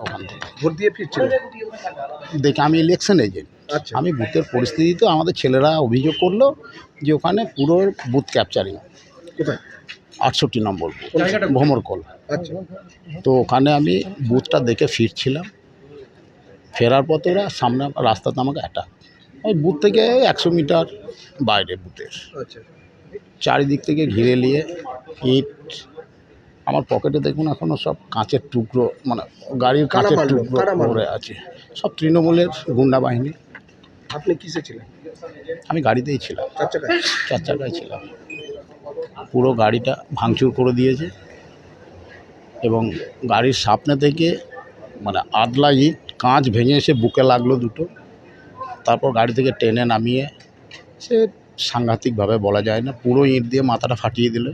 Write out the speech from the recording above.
ওখান থেকে ভোট দিয়ে ফিরছিলেন? দেখে আমি ইলেকশন এজেন্ট, আচ্ছা। আমি বুথের পরিস্থিতি তো আমাদের ছেলেরা অভিযোগ করলো যে ওখানে পুরো বুথ ক্যাপচারিং, কোথায়? 68 নম্বর বুথ, জায়গাটা? ভ্রমরকল। আচ্ছা। তো ওখানে আমি বুথটা দেখে ফিরছিলাম, ফেরার পথে ওরা সামনে রাস্তাতে আমাকে অ্যাটাক। ওই বুথ থেকে 100 মিটার বাইরে বুথের আচ্ছা। চারিদিক থেকে ঘিরে নিয়ে ইট, আমার পকেটে দেখুন এখনও সব কাঁচের টুকরো, মানে গাড়ির কারা কাঁচের মারলো? টুকরো কারা মারলো? পড়ে আছে, সব তৃণমূলের গুন্ডা বাহিনী। আপনি কিসে ছিলেন? আমি গাড়িতেই ছিলাম, 4 চাকায়? 4 চাকায় ছিলাম। পুরো গাড়িটা ভাঙচুর করে দিয়েছে এবং গাড়ির সামনে থেকে মানে আদলা ইট কাঁচ ভেঙে এসে বুকে লাগলো দুটো। তারপর গাড়ি থেকে টেনে নামিয়ে সে সাংঘাতিকভাবে বলা যায় না, পুরো ইট দিয়ে মাথাটা ফাটিয়ে দিল।